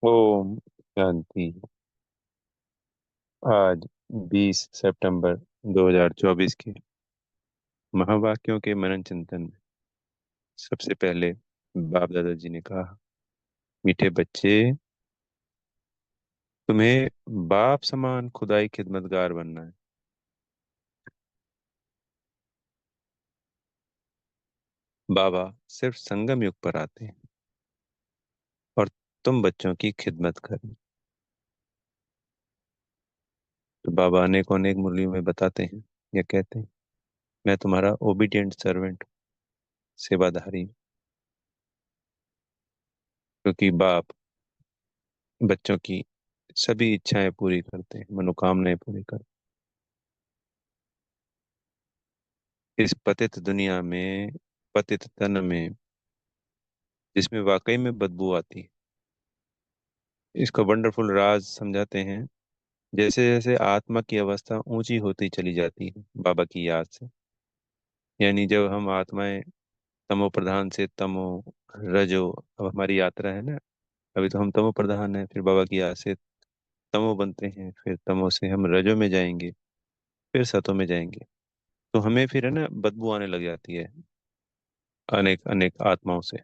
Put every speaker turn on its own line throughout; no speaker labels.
ओम शांति। आज 20 सितंबर 2024 के महावाक्यों के मनन चिंतन में सबसे पहले बाप दादाजी ने कहा, मीठे बच्चे, तुम्हें बाप समान खुदाई खिदमतगार बनना है। बाबा सिर्फ संगम युग पर आते हैं और तुम बच्चों की खिदमत करो। तो बाबा अनेक अनेक मुरली में बताते हैं या कहते हैं, मैं तुम्हारा ओबीडियंट सर्वेंट, सेवाधारी हूं। क्योंकि बाप बच्चों की सभी इच्छाएं पूरी करते हैं, मनोकामनाएं पूरी करते हैं। इस पतित दुनिया में, पतित तन में, जिसमें वाकई में बदबू आती है, इसका वंडरफुल राज समझाते हैं। जैसे जैसे आत्मा की अवस्था ऊंची होती चली जाती है बाबा की याद से, यानी जब हम आत्माएं तमो प्रधान से तमो, रजो, अब हमारी यात्रा है ना। अभी तो हम तमो प्रधान हैं, फिर बाबा की याद से तमो बनते हैं, फिर तमो से हम रजो में जाएंगे, फिर सतो में जाएंगे। तो हमें फिर है ना बदबू आने लग जाती है अनेक अनेक आत्माओं से।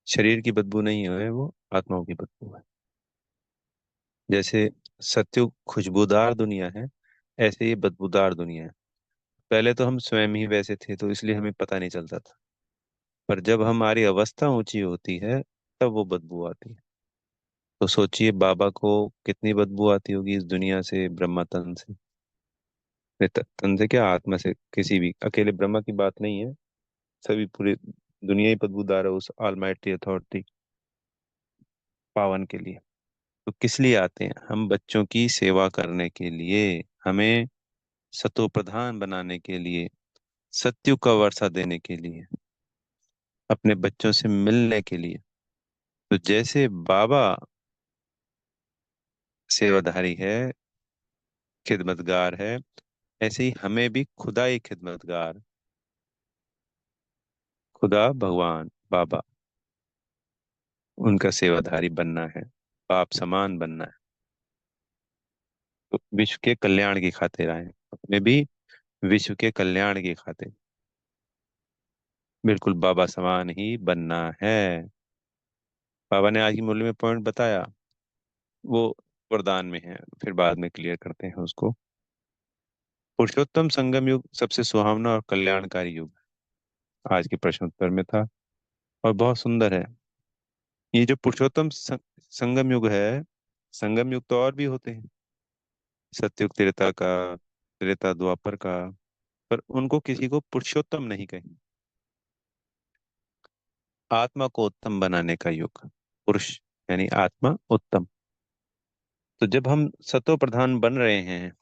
शरीर की बदबू नहीं है वो, आत्माओं की बदबू है। जैसे सत्युग खुशबूदार दुनिया है, ऐसे ही बदबूदार दुनिया है। पहले तो हम स्वयं ही वैसे थे, तो इसलिए हमें पता नहीं चलता था। पर जब हमारी अवस्था ऊंची होती है, तब वो बदबू आती है। तो सोचिए बाबा को कितनी बदबू आती होगी इस दुनिया से, ब्रह्मा तन से। नहीं, तन से क्या, आत्मा से, किसी भी, अकेले ब्रह्मा की बात नहीं है। सभी पूरी दुनिया ही बदबूदार है उस ऑलमाइटी अथॉरिटी पावन के लिए। तो किस लिए आते हैं? हम बच्चों की सेवा करने के लिए, हमें सतो प्रधान बनाने के लिए, सत्युग का वर्षा देने के लिए, अपने बच्चों से मिलने के लिए। तो जैसे बाबा सेवाधारी है, खिदमतगार है, ऐसे ही हमें भी खुदा ही खिदमतगार, खुदा भगवान बाबा, उनका सेवाधारी बनना है, बाप समान बनना है। तो विश्व के कल्याण की खातिर आए, हमें भी विश्व के कल्याण की खातिर बिल्कुल बाबा समान ही बनना है। बाबा ने आज की मुरली में पॉइंट बताया, वो वरदान में है, फिर बाद में क्लियर करते हैं उसको। पुरुषोत्तम संगम युग सबसे सुहावना और कल्याणकारी युग आज के प्रश्न उत्तर में था, और बहुत सुंदर है। ये जो पुरुषोत्तम संगम युग है, संगम युग तो और भी होते हैं, सतयुग, त्रेता का, त्रेता द्वापर का, पर उनको किसी को पुरुषोत्तम नहीं कहेंगे। आत्मा को उत्तम बनाने का युग, पुरुष यानी आत्मा उत्तम। तो जब हम सतो प्रधान बन रहे हैं,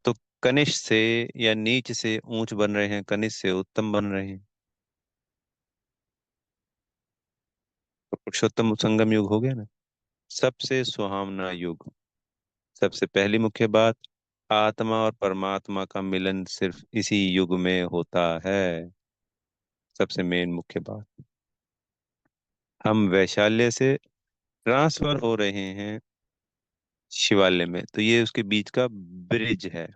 तो कनिष्ठ से या नीच से ऊंच बन रहे हैं, कनिष्ठ से उत्तम बन रहे हैं। तो पुरुषोत्तम संगम युग हो गया ना, सबसे सुहावना युग। सबसे पहली मुख्य बात, आत्मा और परमात्मा का मिलन सिर्फ इसी युग में होता है। सबसे मेन मुख्य बात, हम वैशाल्य से ट्रांसफर हो रहे हैं शिवालय में, तो ये उसके बीच का ब्रिज है।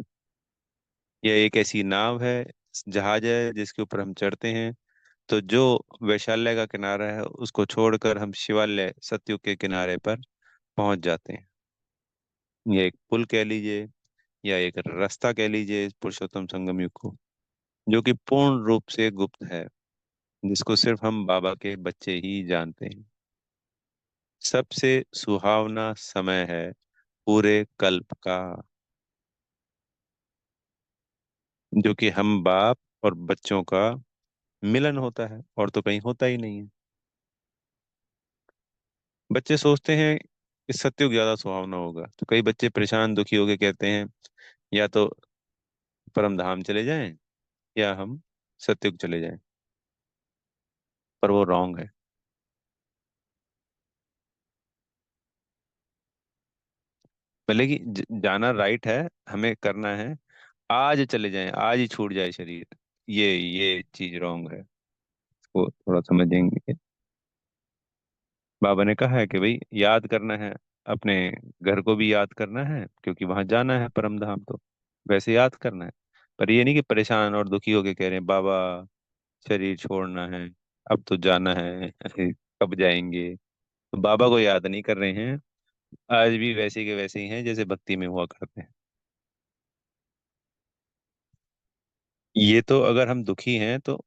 यह एक ऐसी नाव है, जहाज है, जिसके ऊपर हम चढ़ते हैं। तो जो वैशाल्य का किनारा है, उसको छोड़कर हम शिवालय सतयुग के किनारे पर पहुंच जाते हैं। यह एक पुल कह लीजिए, या एक रास्ता कह लीजिए इस पुरुषोत्तम संगम युग को, जो कि पूर्ण रूप से गुप्त है, जिसको सिर्फ हम बाबा के बच्चे ही जानते हैं। सबसे सुहावना समय है पूरे कल्प का, जो कि हम बाप और बच्चों का मिलन होता है, और तो कहीं होता ही नहीं है। बच्चे सोचते हैं कि सत्युग ज्यादा सुहावना होगा, तो कई बच्चे परेशान दुखी होके कहते हैं, या तो परम धाम चले जाएं, या हम सत्युग चले जाएं। पर वो रॉन्ग है। भले कि जाना राइट है, हमें करना है, आज चले जाएं, आज ही छूट जाए शरीर, ये चीज रॉन्ग है। वो थोड़ा समझेंगे। बाबा ने कहा है कि भाई याद करना है, अपने घर को भी याद करना है क्योंकि वहां जाना है परम धाम, तो वैसे याद करना है। पर ये नहीं कि परेशान और दुखी होके कह रहे हैं बाबा शरीर छोड़ना है, अब तो जाना है, कब जाएंगे। तो बाबा को याद नहीं कर रहे हैं, आज भी वैसे के वैसे ही हैं जैसे भक्ति में हुआ करते हैं। ये तो अगर हम दुखी हैं तो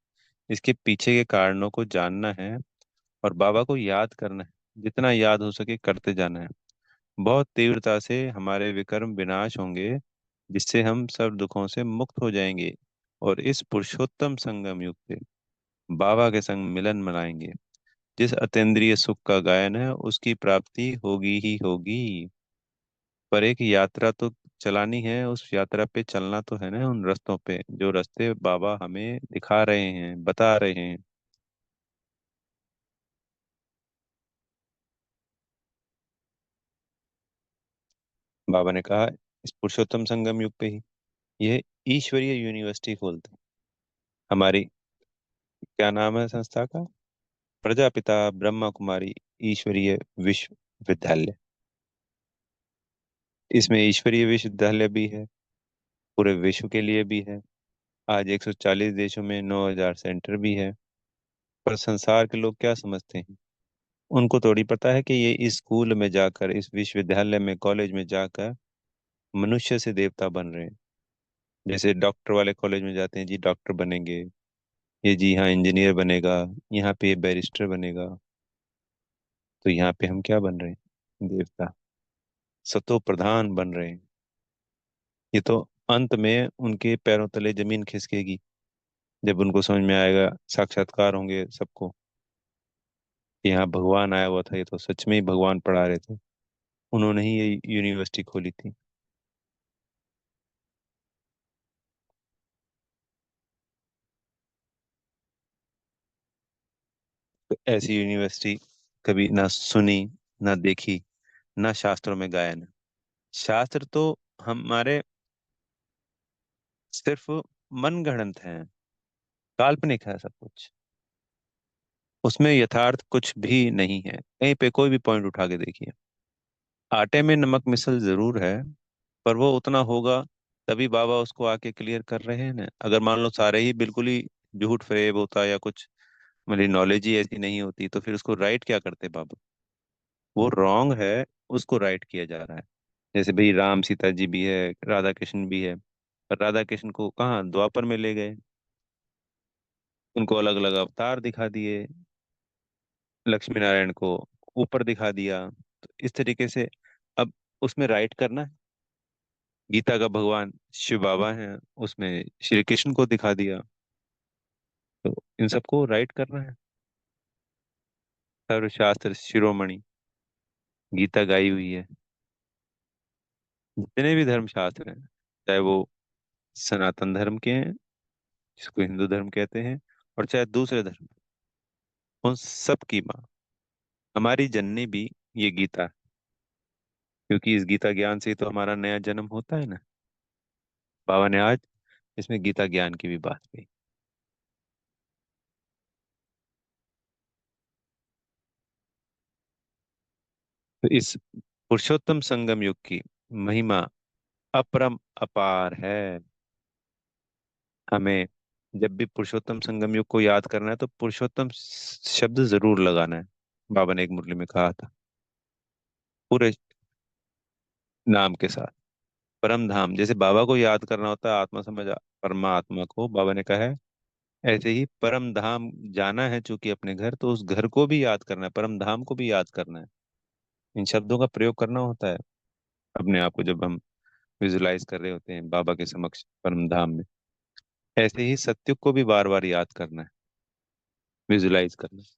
इसके पीछे के कारणों को जानना है और बाबा को याद करना है, जितना याद हो सके करते जाना है। बहुत तीव्रता से हमारे विकर्म विनाश होंगे, जिससे हम सब दुखों से मुक्त हो जाएंगे और इस पुरुषोत्तम संगम युग से बाबा के संग मिलन मनाएंगे। जिस अतीन्द्रिय सुख का गायन है उसकी प्राप्ति होगी ही होगी। पर एक यात्रा तो चलानी है, उस यात्रा पे चलना तो है ना, उन रास्तों पे जो रास्ते बाबा हमें दिखा रहे हैं, बता रहे हैं। बाबा ने कहा इस पुरुषोत्तम संगम युग पे ही यह ईश्वरीय यूनिवर्सिटी खोलते हैं। हमारी क्या नाम है संस्था का? प्रजापिता ब्रह्मा कुमारी ईश्वरीय विश्वविद्यालय। इसमें ईश्वरीय विश्वविद्यालय भी है, पूरे विश्व के लिए भी है। आज 140 देशों में 9,000 सेंटर भी है। पर संसार के लोग क्या समझते हैं? उनको थोड़ी पता है कि ये इस स्कूल में जाकर, इस विश्वविद्यालय में, कॉलेज में जाकर मनुष्य से देवता बन रहे हैं। जैसे डॉक्टर वाले कॉलेज में जाते हैं जी डॉक्टर बनेंगे, ये जी यहाँ इंजीनियर बनेगा, यहाँ पे ये बैरिस्टर बनेगा। तो यहाँ पे हम क्या बन रहे हैं? देवता, सतो प्रधान बन रहे हैं। ये तो अंत में उनके पैरों तले जमीन खिसकेगी जब उनको समझ में आएगा, साक्षात्कार होंगे सबको कि यहाँ भगवान आया हुआ था, ये तो सच में ही भगवान पढ़ा रहे थे, उन्होंने ही ये यूनिवर्सिटी खोली थी। तो ऐसी यूनिवर्सिटी कभी ना सुनी, ना देखी, ना शास्त्रों में गायन है। शास्त्र तो हमारे सिर्फ मनगढ़ंत हैं, काल्पनिक है सब कुछ। उसमें यथार्थ कुछ भी नहीं है, कहीं पे कोई भी पॉइंट उठा के देखिए। आटे में नमक मिसल जरूर है, पर वो उतना होगा तभी बाबा उसको आके क्लियर कर रहे हैं ना। अगर मान लो सारे ही बिल्कुल ही झूठ फरेब होता या कुछ, मेरी नॉलेज ही ऐसी नहीं होती, तो फिर उसको राइट क्या करते बाबा? वो रॉन्ग है, उसको राइट किया जा रहा है। जैसे भाई राम सीता जी भी है, राधा कृष्ण भी है, पर राधा कृष्ण को कहाँ द्वापर में ले गए, उनको अलग अलग अवतार दिखा दिए, लक्ष्मी नारायण को ऊपर दिखा दिया। तो इस तरीके से अब उसमें राइट करना है। गीता का भगवान शिव बाबा हैं, उसमें श्री कृष्ण को दिखा दिया, तो इन सबको राइट करना है। सर्वशास्त्र शिरोमणि गीता गाई हुई है। जितने भी धर्म शास्त्र हैं, चाहे वो सनातन धर्म के हैं जिसको हिंदू धर्म कहते हैं, और चाहे दूसरे धर्म, उन सब की माँ हमारी जननी भी ये गीता है। क्योंकि इस गीता ज्ञान से ही तो हमारा नया जन्म होता है ना। बाबा ने आज इसमें गीता ज्ञान की भी बात कही। तो इस पुरुषोत्तम संगम युग की महिमा अपरम अपार है। हमें जब भी पुरुषोत्तम संगम युग को याद करना है तो पुरुषोत्तम शब्द जरूर लगाना है। बाबा ने एक मुरली में कहा था, पूरे नाम के साथ। परम धाम जैसे बाबा को याद करना होता है, आत्मा समझ परमात्मा को, बाबा ने कहा है ऐसे ही परम धाम जाना है चूंकि अपने घर, तो उस घर को भी याद करना है, परम धाम को भी याद करना है। इन शब्दों का प्रयोग करना होता है अपने आप को जब हम विजुलाइज कर रहे होते हैं बाबा के समक्ष परम धाम में। ऐसे ही सत्युग को भी बार बार याद करना है, विजुलाइज करना है।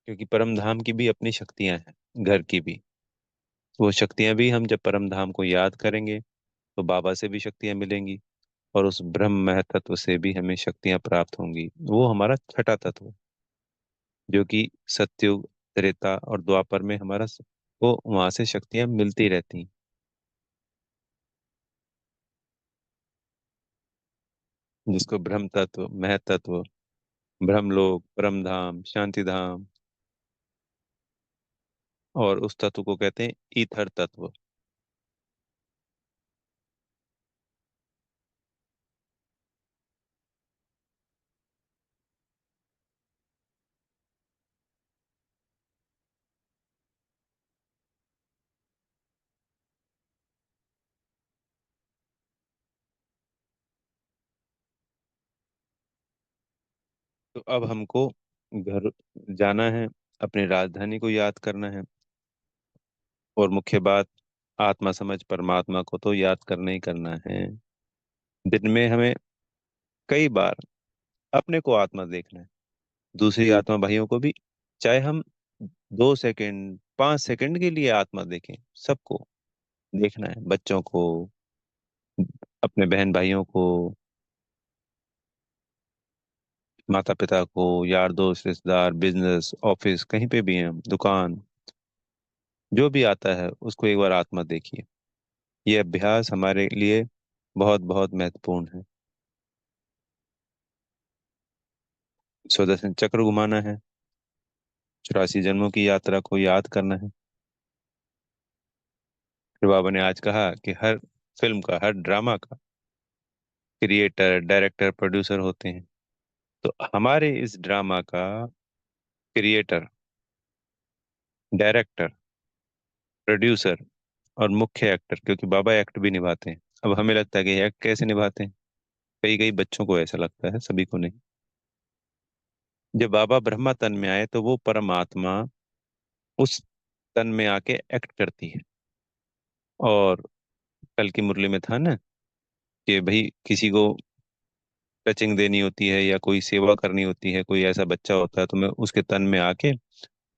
क्योंकि परम धाम की भी अपनी शक्तियां हैं, घर की भी। वो शक्तियां भी हम जब परम धाम को याद करेंगे तो बाबा से भी शक्तियां मिलेंगी, और उस ब्रह्म तत्व से भी हमें शक्तियां प्राप्त होंगी। वो हमारा छठा तत्व है, जो कि सत्युग, त्रेता और द्वापर में हमारा को वहां से शक्तियां मिलती रहती हैं। जिसको ब्रह्म तत्व, महतत्व, ब्रह्मलोक, परमधाम, शांति धाम, और उस तत्व को कहते हैं ईथर तत्व। तो अब हमको घर जाना है, अपनी राजधानी को याद करना है, और मुख्य बात, आत्मा समझ परमात्मा को तो याद करना ही करना है। दिन में हमें कई बार अपने को आत्मा देखना है, दूसरी आत्मा भाइयों को भी। चाहे हम 2 सेकंड, 5 सेकंड के लिए आत्मा देखें, सबको देखना है, बच्चों को, अपने बहन भाइयों को, माता पिता को, यार दोस्त, रिश्तेदार, बिजनेस, ऑफिस, कहीं पे भी हैं हम, दुकान, जो भी आता है उसको एक बार आत्मा देखिए। ये अभ्यास हमारे लिए बहुत बहुत महत्वपूर्ण है। सुदर्शन चक्र घुमाना है, 84 जन्मों की यात्रा को याद करना है। फिर बाबा ने आज कहा कि हर फिल्म का, हर ड्रामा का क्रिएटर, डायरेक्टर, प्रोड्यूसर होते हैं। तो हमारे इस ड्रामा का क्रिएटर, डायरेक्टर, प्रोड्यूसर और मुख्य एक्टर, क्योंकि बाबा एक्ट भी निभाते हैं। अब हमें लगता है कि एक्ट कैसे निभाते हैं, कई कई बच्चों को ऐसा लगता है, सभी को नहीं। जब बाबा ब्रह्मा तन में आए तो वो परमात्मा उस तन में आके एक्ट करती है। और कल की मुरली में था ना कि भाई किसी को टचिंग देनी होती है या कोई सेवा करनी होती है, कोई ऐसा बच्चा होता है, तो मैं उसके तन में आके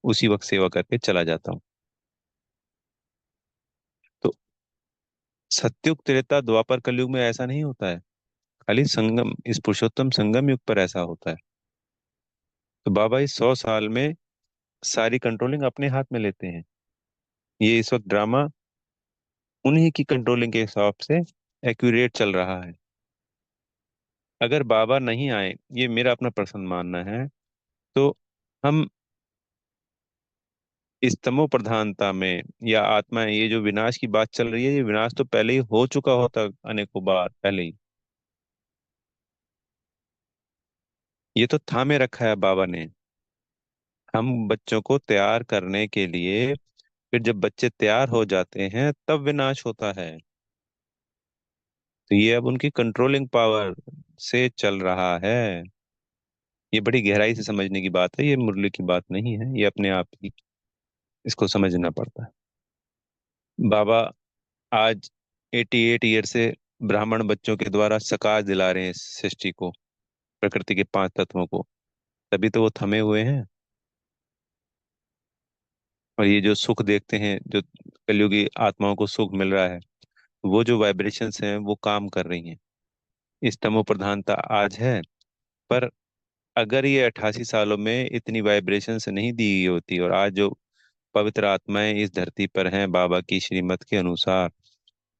उसी वक्त सेवा करके चला जाता हूँ। तो सत्युग, त्रेता, द्वापर, कलयुग में ऐसा नहीं होता है, खाली संगम, इस पुरुषोत्तम संगम युग पर ऐसा होता है। तो बाबा इस 100 साल में सारी कंट्रोलिंग अपने हाथ में लेते हैं। ये इस वक्त ड्रामा उन्हीं की कंट्रोलिंग के हिसाब से एक्यूरेट चल रहा है। अगर बाबा नहीं आए, ये मेरा अपना पर्सनल मानना है, तो हम इस तमो प्रधानता में, या आत्मा, ये जो विनाश की बात चल रही है, ये विनाश तो पहले ही हो चुका होता, अनेकों बार पहले ही। ये तो थामे रखा है बाबा ने, हम बच्चों को तैयार करने के लिए। फिर जब बच्चे तैयार हो जाते हैं तब विनाश होता है। तो ये अब उनकी कंट्रोलिंग पावर से चल रहा है। ये बड़ी गहराई से समझने की बात है, ये मुरली की बात नहीं है, ये अपने आप ही इसको समझना पड़ता है। बाबा आज 88 ईयर से ब्राह्मण बच्चों के द्वारा सकाश दिला रहे हैं इस सृष्टि को, प्रकृति के 5 तत्वों को। तभी तो वो थमे हुए हैं। और ये जो सुख देखते हैं, जो कलयुगी आत्माओं को सुख मिल रहा है, वो जो वाइब्रेशंस हैं वो काम कर रही हैं। इस तमो प्रधानता आज है, पर अगर ये 88 सालों में इतनी वाइब्रेशंस नहीं दी गई होती, और आज जो पवित्र आत्माएं इस धरती पर हैं बाबा की श्रीमत के अनुसार,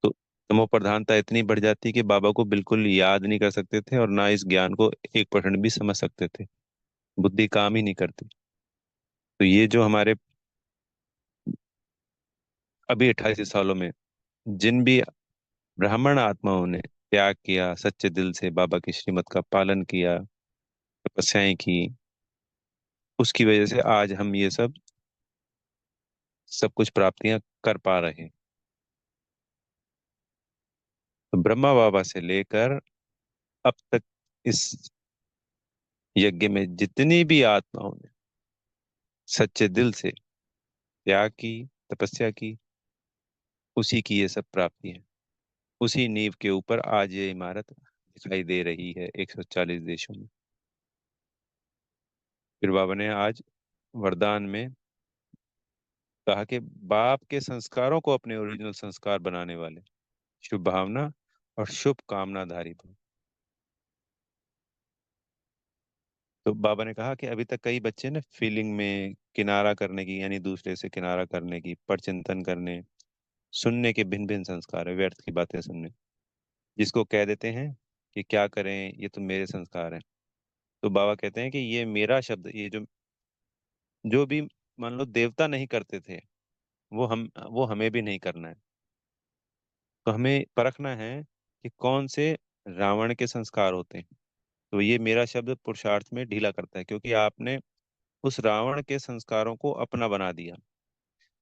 तो तमो प्रधानता इतनी बढ़ जाती कि बाबा को बिल्कुल याद नहीं कर सकते थे, और ना इस ज्ञान को 1% भी समझ सकते थे। बुद्धि काम ही नहीं करती। तो ये जो हमारे अभी 88 सालों में जिन भी ब्राह्मण आत्माओं ने त्याग किया, सच्चे दिल से बाबा की श्रीमत का पालन किया, तपस्याएं की, उसकी वजह से आज हम ये सब कुछ प्राप्तियां कर पा रहे हैं। तो ब्रह्मा बाबा से लेकर अब तक इस यज्ञ में जितनी भी आत्माओं ने सच्चे दिल से त्याग की, तपस्या की, उसी की ये सब प्राप्ति है। उसी नींव के ऊपर आज ये इमारत दिखाई दे रही है 140 देशों में। फिर बाबा ने आज वरदान में कहा कि बाप के संस्कारों को अपने ओरिजिनल संस्कार बनाने वाले, शुभ भावना और शुभ कामनाधारी भव। तो बाबा ने कहा कि अभी तक कई बच्चे ना फीलिंग में, किनारा करने की यानी दूसरे से किनारा करने की, परचिंतन करने, सुनने के भिन्न भिन्न संस्कार है, व्यर्थ की बातें सुनने, जिसको कह देते हैं कि क्या करें, ये तो मेरे संस्कार हैं। तो बाबा कहते हैं कि ये मेरा शब्द, ये जो जो भी मान लो देवता नहीं करते थे, वो हमें भी नहीं करना है। तो हमें परखना है कि कौन से रावण के संस्कार होते हैं। तो ये मेरा शब्द पुरुषार्थ में ढीला करता है, क्योंकि आपने उस रावण के संस्कारों को अपना बना दिया।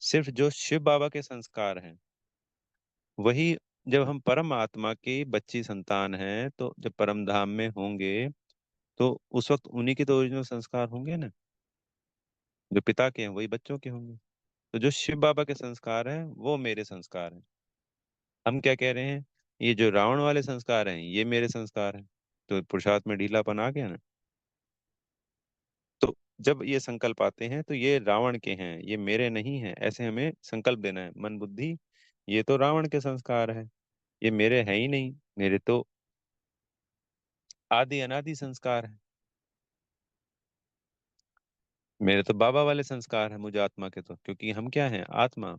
सिर्फ जो शिव बाबा के संस्कार हैं वही, जब हम परम आत्मा की बच्ची संतान हैं, तो जब परम धाम में होंगे तो उस वक्त उन्हीं के तो ओरिजिनल संस्कार होंगे ना। जो पिता के हैं वही बच्चों के होंगे। तो जो शिव बाबा के संस्कार हैं वो मेरे संस्कार हैं। हम क्या कह रहे हैं, ये जो रावण वाले संस्कार हैं ये मेरे संस्कार हैं। तो पुरुषार्थ में ढीलापन आ गया ना। तो जब ये संकल्प आते हैं तो ये रावण के हैं, ये मेरे नहीं हैं, ऐसे हमें संकल्प देना है मन बुद्धि। ये तो रावण के संस्कार है, ये मेरे हैं ही नहीं, मेरे तो आदि अनादि संस्कार है। मेरे तो बाबा वाले संस्कार है मुझे आत्मा के, तो क्योंकि हम क्या हैं, आत्मा।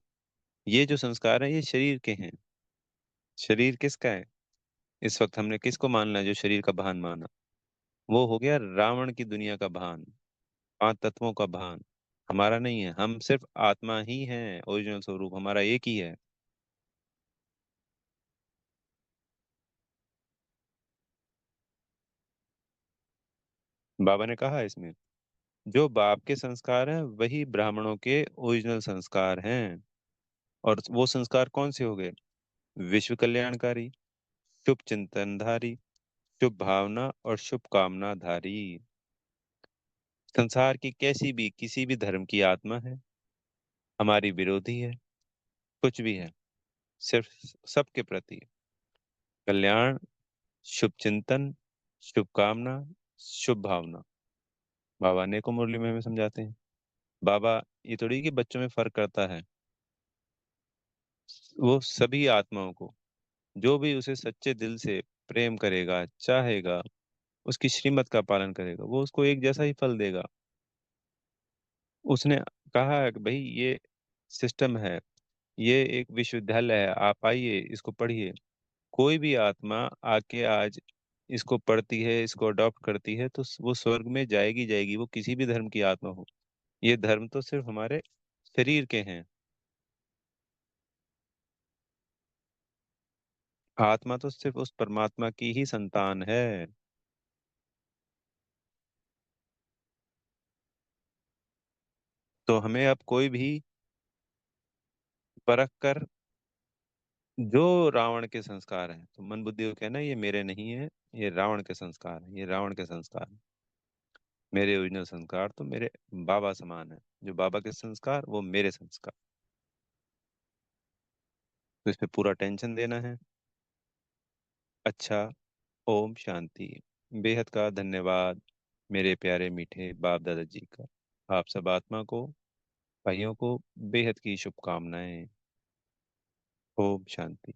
ये जो संस्कार है ये शरीर के हैं। शरीर किसका है, इस वक्त हमने किसको मानना है, जो शरीर का भान माना, वो हो गया रावण की दुनिया का भान, पांच तत्वों का भान। हमारा नहीं है, हम सिर्फ आत्मा ही हैं, ओरिजिनल स्वरूप हमारा एक ही है। बाबा ने कहा है इसमें, जो बाप के संस्कार हैं वही ब्राह्मणों के ओरिजिनल संस्कार हैं। और वो संस्कार कौन से हो गए, विश्व कल्याणकारी, शुभ चिंतनधारी, शुभ भावना और शुभ कामना धारी। संसार की कैसी भी किसी भी धर्म की आत्मा है, हमारी विरोधी है, कुछ भी है, सिर्फ सबके प्रति कल्याण, शुभ चिंतन, शुभ कामना, शुभ भावना। बाबा ने को मुरली में हमें समझाते हैं। बाबा ये थोड़ी कि बच्चों में फर्क करता है, वो सभी आत्माओं को, जो भी उसे सच्चे दिल से प्रेम करेगा, चाहेगा, उसकी श्रीमत का पालन करेगा, वो उसको एक जैसा ही फल देगा। उसने कहा है कि भाई ये सिस्टम है, ये एक विश्वविद्यालय है, आप आइए इसको पढ़िए। कोई भी आत्मा आके आज इसको पढ़ती है, इसको अडॉप्ट करती है, तो वो स्वर्ग में जाएगी जाएगी, वो किसी भी धर्म की आत्मा हो। ये धर्म तो सिर्फ हमारे शरीर के हैं। आत्मा तो सिर्फ उस परमात्मा की ही संतान है। तो हमें अब कोई भी परख कर, जो रावण के संस्कार हैं, तो मन बुद्धि को कहना ये मेरे नहीं है, ये रावण के संस्कार हैं, ये रावण के संस्कार हैं। मेरे ओरिजिनल संस्कार तो मेरे बाबा समान है, जो बाबा के संस्कार वो मेरे संस्कार। तो इस पे पूरा टेंशन देना है। अच्छा। ओम शांति। बेहद का धन्यवाद मेरे प्यारे मीठे बाप दादा जी का। आप सब आत्मा को, भाइयों को बेहद की शुभकामनाएं। ओम शांति।